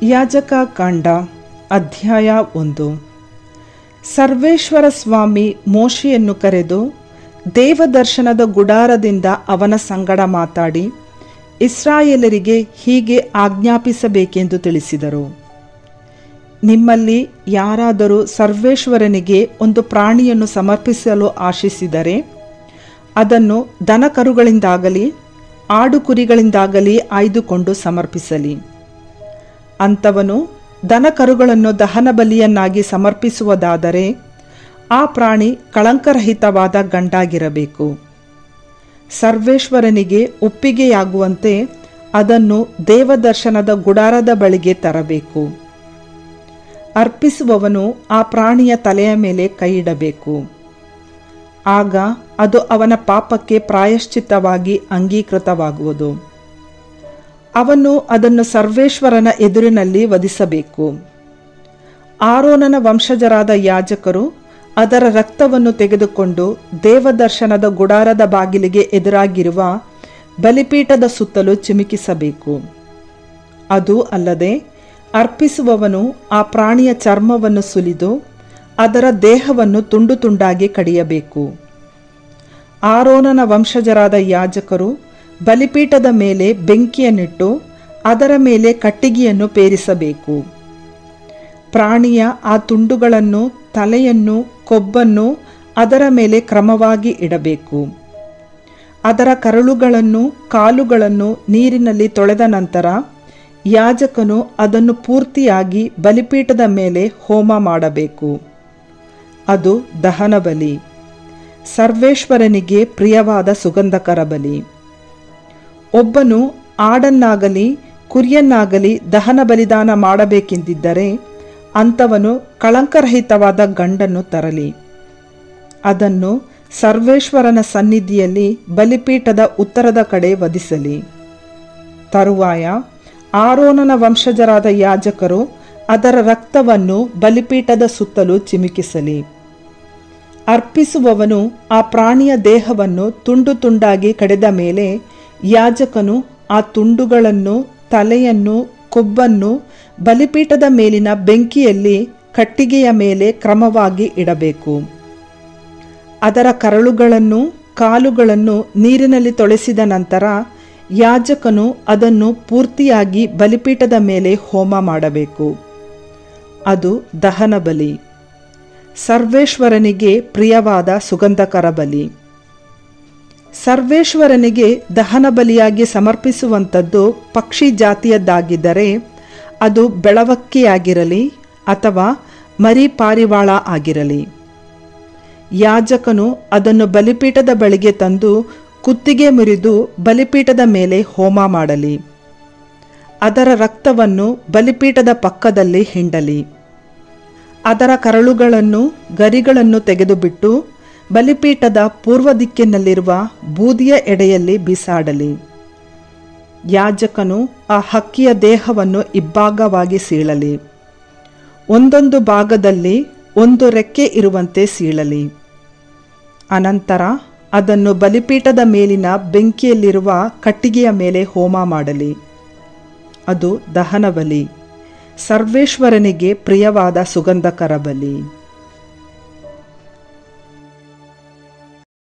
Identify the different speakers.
Speaker 1: ಯಾಜಕ ಕಾಂಡ ಅಧ್ಯಾಯ 1. ಸರ್ವೇಶ್ವರ ಸ್ವಾಮಿ ಮೋಶೆಯನ್ನು ಕರೆದು ದೇವದರ್ಶನದ ಗುಡಾರದಿಂದ ಅವನ ಸಂಗಡ ಮಾತಾಡಿ ಇಸ್ರಾಯೇಲರಿಗೆ ಹೀಗೆ ಆಜ್ಞಾಪಿಸಬೇಕೆಂದು ತಿಳಿಸಿದರು. ನಿಮ್ಮಲ್ಲಿ ಯಾರಾದರೂ ಸರ್ವೇಶ್ವರನಿಗೆ ಒಂದು ಪ್ರಾಣಿಯನ್ನು ಸಮರ್ಪಿಸಲು ಆಶಿಸಿದರೆ ಅದನ್ನು ದನಕರುಗಳಿಂದಾಗಲಿ ಆಡುಕುರಿಗಳಿಂದಾಗಲಿ ಆಯ್ದುಕೊಂಡು ಸಮರ್ಪಿಸಲಿ. ಅಂಥವನು ದನಕರುಗಳನ್ನು ದಹನ ಬಲಿಯನ್ನಾಗಿ ಸಮರ್ಪಿಸುವುದಾದರೆ ಆ ಪ್ರಾಣಿ ಕಳಂಕರಹಿತವಾದ ಗಂಡಾಗಿರಬೇಕು. ಸರ್ವೇಶ್ವರನಿಗೆ ಒಪ್ಪಿಗೆಯಾಗುವಂತೆ ಅದನ್ನು ದೇವದರ್ಶನದ ಗುಡಾರದ ಬಳಿಗೆ ತರಬೇಕು. ಅರ್ಪಿಸುವವನು ಆ ಪ್ರಾಣಿಯ ತಲೆಯ ಮೇಲೆ ಕೈಯಿಡಬೇಕು. ಆಗ ಅದು ಅವನ ಪಾಪಕ್ಕೆ ಪ್ರಾಯಶ್ಚಿತ್ತವಾಗಿ ಅಂಗೀಕೃತವಾಗುವುದು. ಅವನು ಅದನ್ನು ಸರ್ವೇಶ್ವರನ ಎದುರಿನಲ್ಲಿ ವಧಿಸಬೇಕು. ಆರೋನನ ವಂಶಜರಾದ ಯಾಜಕರು ಅದರ ರಕ್ತವನ್ನು ತೆಗೆದುಕೊಂಡು ದೇವದರ್ಶನದ ಗುಡಾರದ ಬಾಗಿಲಿಗೆ ಎದುರಾಗಿರುವ ಬಲಿಪೀಠದ ಸುತ್ತಲೂ ಚಿಮುಕಿಸಬೇಕು. ಅದು ಅಲ್ಲದೆ ಅರ್ಪಿಸುವವನು ಆ ಪ್ರಾಣಿಯ ಚರ್ಮವನ್ನು ಸುಲಿದು ಅದರ ದೇಹವನ್ನು ತುಂಡು ತುಂಡಾಗಿ ಕಡಿಯಬೇಕು. ಆರೋನನ ವಂಶಜರಾದ ಯಾಜಕರು ಬಲಿಪೀಠದ ಮೇಲೆ ಬೆಂಕಿಯನ್ನಿಟ್ಟು ಅದರ ಮೇಲೆ ಕಟ್ಟಿಗೆಯನ್ನು ಪೇರಿಸಬೇಕು. ಪ್ರಾಣಿಯ ಆ ತುಂಡುಗಳನ್ನು, ತಲೆಯನ್ನು, ಕೊಬ್ಬನ್ನು ಅದರ ಮೇಲೆ ಕ್ರಮವಾಗಿ ಇಡಬೇಕು. ಅದರ ಕರಳುಗಳನ್ನು, ಕಾಲುಗಳನ್ನು ನೀರಿನಲ್ಲಿ ತೊಳೆದ ನಂತರ ಯಾಜಕನು ಅದನ್ನು ಪೂರ್ತಿಯಾಗಿ ಬಲಿಪೀಠದ ಮೇಲೆ ಹೋಮ ಮಾಡಬೇಕು. ಅದು ದಹನ ಬಲಿ, ಸರ್ವೇಶ್ವರನಿಗೆ ಪ್ರಿಯವಾದ ಸುಗಂಧಕರ ಬಲಿ. ಒಬ್ಬನು ಆಡನ್ನಾಗಲಿ ಕುರಿಯನ್ನಾಗಲಿ ದಹನ ಬಲಿದಾನ ಮಾಡಬೇಕೆಂದಿದ್ದರೆ ಅಂಥವನು ಕಳಂಕರಹಿತವಾದ ಗಂಡನ್ನು ತರಲಿ. ಅದನ್ನು ಸರ್ವೇಶ್ವರನ ಸನ್ನಿಧಿಯಲ್ಲಿ ಬಲಿಪೀಠದ ಉತ್ತರದ ಕಡೆ ವಧಿಸಲಿ. ತರುವಾಯ ಆರೋನನ ವಂಶಜರಾದ ಯಾಜಕರು ಅದರ ರಕ್ತವನ್ನು ಬಲಿಪೀಠದ ಸುತ್ತಲೂ ಚಿಮುಕಿಸಲಿ. ಅರ್ಪಿಸುವವನು ಆ ಪ್ರಾಣಿಯ ದೇಹವನ್ನು ತುಂಡು ತುಂಡಾಗಿ ಕಡೆದ ಮೇಲೆ ಯಾಜಕನು ಆ ತುಂಡುಗಳನ್ನು, ತಲೆಯನ್ನು, ಕೊಬ್ಬನ್ನು ಬಲಿಪೀಠದ ಮೇಲಿನ ಬೆಂಕಿಯಲ್ಲಿ ಕಟ್ಟಿಗೆಯ ಮೇಲೆ ಕ್ರಮವಾಗಿ ಇಡಬೇಕು. ಅದರ ಕರಳುಗಳನ್ನು, ಕಾಲುಗಳನ್ನು ನೀರಿನಲ್ಲಿ ತೊಳೆಸಿದ ನಂತರ ಯಾಜಕನು ಅದನ್ನು ಪೂರ್ತಿಯಾಗಿ ಬಲಿಪೀಠದ ಮೇಲೆ ಹೋಮ ಮಾಡಬೇಕು. ಅದು ದಹನ ಬಲಿ, ಸರ್ವೇಶ್ವರನಿಗೆ ಪ್ರಿಯವಾದ ಸುಗಂಧಕರ ಬಲಿ. ಸರ್ವೇಶ್ವರನಿಗೆ ದಹನ ಬಲಿಯಾಗಿ ಸಮರ್ಪಿಸುವಂಥದ್ದು ಪಕ್ಷಿ ಜಾತಿಯದ್ದಾಗಿದ್ದರೆ ಅದು ಬೆಳವಕ್ಕಿಯಾಗಿರಲಿ ಅಥವಾ ಮರಿ ಪಾರಿವಾಳ ಆಗಿರಲಿ. ಯಾಜಕನು ಅದನ್ನು ಬಲಿಪೀಠದ ಬಳಿಗೆ ತಂದು ಕುತ್ತಿಗೆ ಮುರಿದು ಬಲಿಪೀಠದ ಮೇಲೆ ಹೋಮ ಮಾಡಲಿ. ಅದರ ರಕ್ತವನ್ನು ಬಲಿಪೀಠದ ಪಕ್ಕದಲ್ಲಿ ಹಿಂಡಲಿ. ಅದರ ಕರಳುಗಳನ್ನು, ಗರಿಗಳನ್ನು ತೆಗೆದುಬಿಟ್ಟು ಬಲಿಪೀಠದ ಪೂರ್ವ ದಿಕ್ಕಿನಲ್ಲಿರುವ ಬೂದಿಯ ಎಡೆಯಲ್ಲಿ ಬಿಸಾಡಲಿ. ಯಾಜಕನು ಆ ಹಕ್ಕಿಯ ದೇಹವನ್ನು ಇಬ್ಬಾಗವಾಗಿ ಸೀಳಲಿ. ಒಂದೊಂದು ಭಾಗದಲ್ಲಿ ಒಂದು ರೆಕ್ಕೆ ಇರುವಂತೆ ಸೀಳಲಿ. ಅನಂತರ ಅದನ್ನು ಬಲಿಪೀಠದ ಮೇಲಿನ ಬೆಂಕಿಯಲ್ಲಿರುವ ಕಟ್ಟಿಗೆಯ ಮೇಲೆ ಹೋಮ ಮಾಡಲಿ. ಅದು ದಹನ ಬಲಿ, ಸರ್ವೇಶ್ವರನಿಗೆ ಪ್ರಿಯವಾದ ಸುಗಂಧಕರ ಬಲಿ.